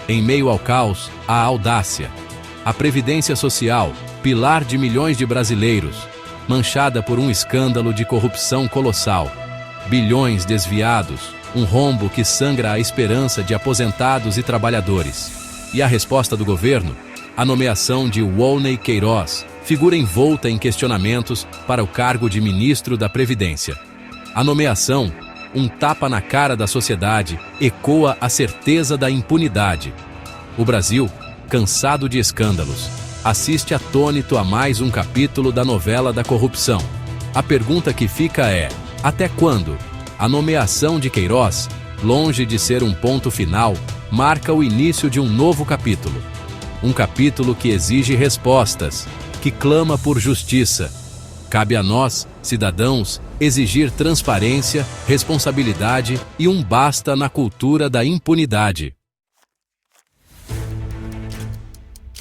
Em meio ao caos, a audácia. A Previdência Social, pilar de milhões de brasileiros, manchada por um escândalo de corrupção colossal. Bilhões desviados, um rombo que sangra a esperança de aposentados e trabalhadores. E a resposta do governo? A nomeação de Volney Queiroz, figura envolta em questionamentos para o cargo de ministro da Previdência. A nomeação, um tapa na cara da sociedade, ecoa a certeza da impunidade. O Brasil, cansado de escândalos, assiste atônito a mais um capítulo da novela da corrupção. A pergunta que fica é: até quando? A nomeação de Queiroz, longe de ser um ponto final, marca o início de um novo capítulo. Um capítulo que exige respostas, que clama por justiça. Cabe a nós, cidadãos, exigir transparência, responsabilidade e um basta na cultura da impunidade.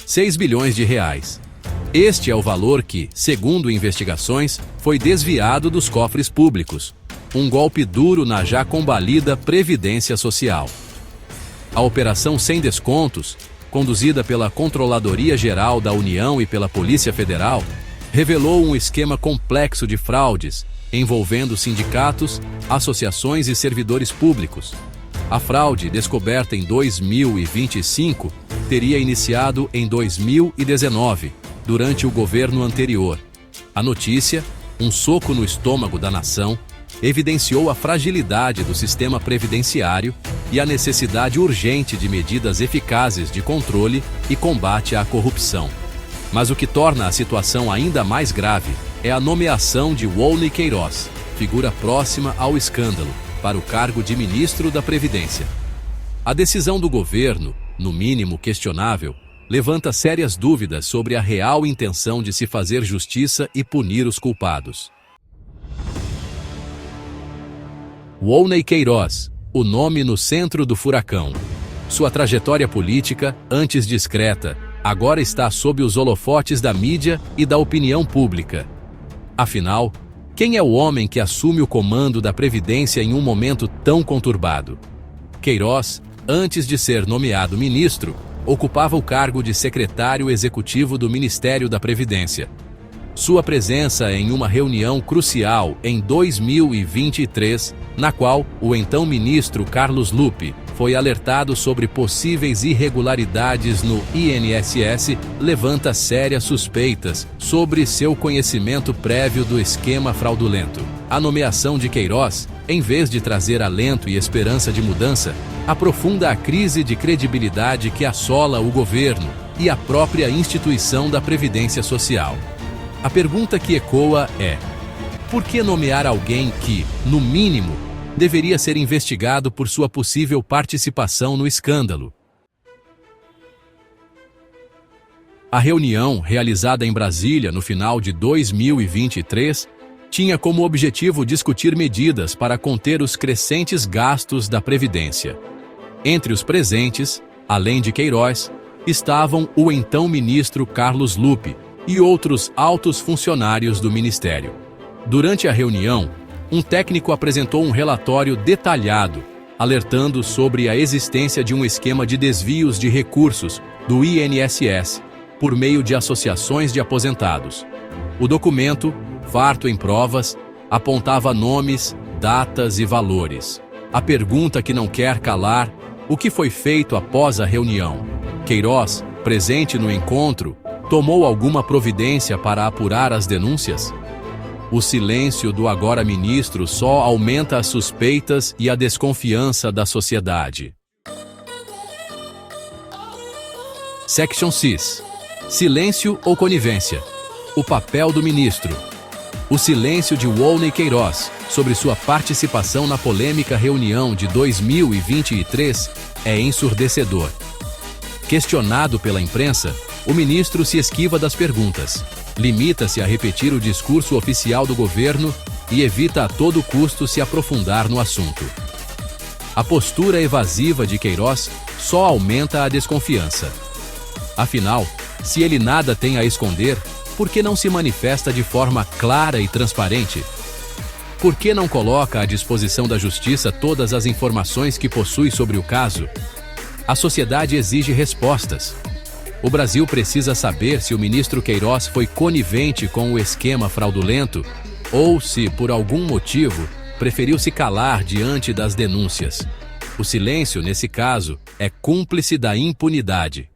6 bilhões de reais. Este é o valor que, segundo investigações, foi desviado dos cofres públicos. Um golpe duro na já combalida Previdência Social. A Operação Sem Descontos, conduzida pela Controladoria Geral da União e pela Polícia Federal, revelou um esquema complexo de fraudes, envolvendo sindicatos, associações e servidores públicos. A fraude, descoberta em 2025, teria iniciado em 2019, durante o governo anterior. A notícia, um soco no estômago da nação, evidenciou a fragilidade do sistema previdenciário e a necessidade urgente de medidas eficazes de controle e combate à corrupção. Mas o que torna a situação ainda mais grave é a nomeação de Volney Queiroz, figura próxima ao escândalo, para o cargo de ministro da Previdência. A decisão do governo, no mínimo questionável, levanta sérias dúvidas sobre a real intenção de se fazer justiça e punir os culpados. Volney Queiroz, o nome no centro do furacão. Sua trajetória política, antes discreta, agora está sob os holofotes da mídia e da opinião pública. Afinal, quem é o homem que assume o comando da Previdência em um momento tão conturbado? Queiroz, antes de ser nomeado ministro, ocupava o cargo de secretário executivo do Ministério da Previdência. Sua presença em uma reunião crucial em 2023, na qual o então ministro Carlos Lupe foi alertado sobre possíveis irregularidades no INSS, levanta sérias suspeitas sobre seu conhecimento prévio do esquema fraudulento. A nomeação de Queiroz, em vez de trazer alento e esperança de mudança, aprofunda a crise de credibilidade que assola o governo e a própria instituição da Previdência Social. A pergunta que ecoa é: por que nomear alguém que, no mínimo, deveria ser investigado por sua possível participação no escândalo? A reunião, realizada em Brasília no final de 2023, tinha como objetivo discutir medidas para conter os crescentes gastos da Previdência. Entre os presentes, além de Queiroz, estavam o então ministro Carlos Lupe e outros altos funcionários do Ministério. Durante a reunião, um técnico apresentou um relatório detalhado, alertando sobre a existência de um esquema de desvios de recursos do INSS por meio de associações de aposentados. O documento, farto em provas, apontava nomes, datas e valores. A pergunta que não quer calar: o que foi feito após a reunião? Queiroz, presente no encontro, tomou alguma providência para apurar as denúncias? O silêncio do agora ministro só aumenta as suspeitas e a desconfiança da sociedade. Section 6. Silêncio ou conivência? O papel do ministro. O silêncio de Volney Queiroz sobre sua participação na polêmica reunião de 2023 é ensurdecedor. Questionado pela imprensa, o ministro se esquiva das perguntas, limita-se a repetir o discurso oficial do governo e evita a todo custo se aprofundar no assunto. A postura evasiva de Queiroz só aumenta a desconfiança. Afinal, se ele nada tem a esconder, por que não se manifesta de forma clara e transparente? Por que não coloca à disposição da justiça todas as informações que possui sobre o caso? A sociedade exige respostas. O Brasil precisa saber se o ministro Queiroz foi conivente com o esquema fraudulento ou se, por algum motivo, preferiu se calar diante das denúncias. O silêncio, nesse caso, é cúmplice da impunidade.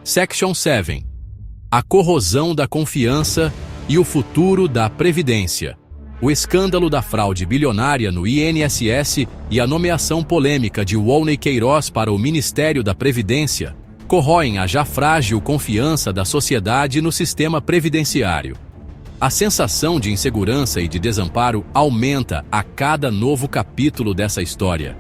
Section 7. A corrosão da confiança e o futuro da Previdência. O escândalo da fraude bilionária no INSS e a nomeação polêmica de Wolney Queiroz para o Ministério da Previdência corroem a já frágil confiança da sociedade no sistema previdenciário. A sensação de insegurança e de desamparo aumenta a cada novo capítulo dessa história.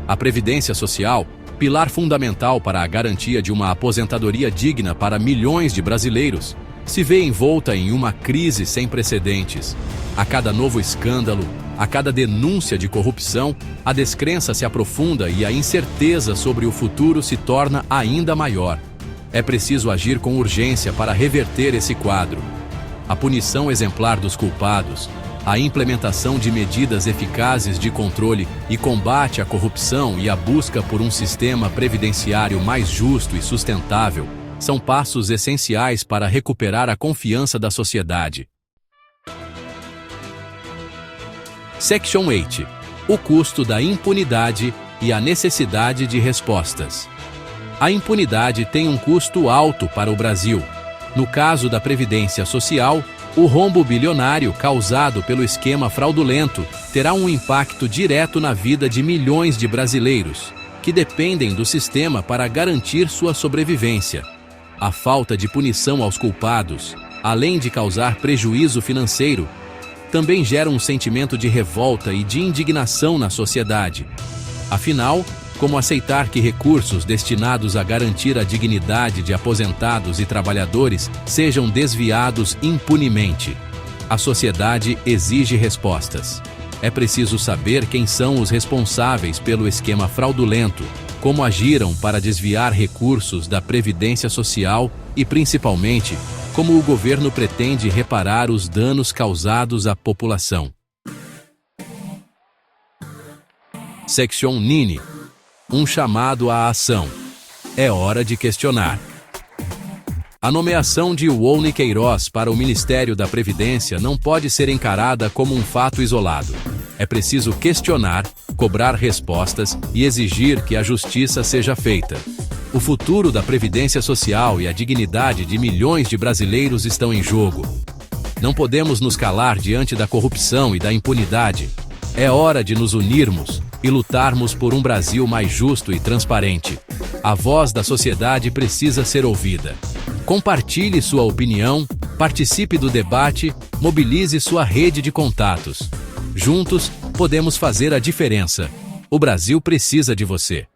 A Previdência Social, pilar fundamental para a garantia de uma aposentadoria digna para milhões de brasileiros, se vê envolta em uma crise sem precedentes. A cada novo escândalo, a cada denúncia de corrupção, a descrença se aprofunda e a incerteza sobre o futuro se torna ainda maior. É preciso agir com urgência para reverter esse quadro. A punição exemplar dos culpados, a implementação de medidas eficazes de controle e combate à corrupção e a busca por um sistema previdenciário mais justo e sustentável são passos essenciais para recuperar a confiança da sociedade. Section 8. O custo da impunidade e a necessidade de respostas. A impunidade tem um custo alto para o Brasil. No caso da Previdência Social, o rombo bilionário causado pelo esquema fraudulento terá um impacto direto na vida de milhões de brasileiros, que dependem do sistema para garantir sua sobrevivência. A falta de punição aos culpados, além de causar prejuízo financeiro, também gera um sentimento de revolta e de indignação na sociedade. Afinal, como aceitar que recursos destinados a garantir a dignidade de aposentados e trabalhadores sejam desviados impunemente? A sociedade exige respostas. É preciso saber quem são os responsáveis pelo esquema fraudulento, como agiram para desviar recursos da Previdência Social e, principalmente, como o governo pretende reparar os danos causados à população. Section 9. Um chamado à ação. É hora de questionar. A nomeação de Wolney Queiroz para o Ministério da Previdência não pode ser encarada como um fato isolado. É preciso questionar, cobrar respostas e exigir que a justiça seja feita. O futuro da Previdência Social e a dignidade de milhões de brasileiros estão em jogo. Não podemos nos calar diante da corrupção e da impunidade. É hora de nos unirmos e lutarmos por um Brasil mais justo e transparente. A voz da sociedade precisa ser ouvida. Compartilhe sua opinião, participe do debate, mobilize sua rede de contatos. Juntos, podemos fazer a diferença. O Brasil precisa de você.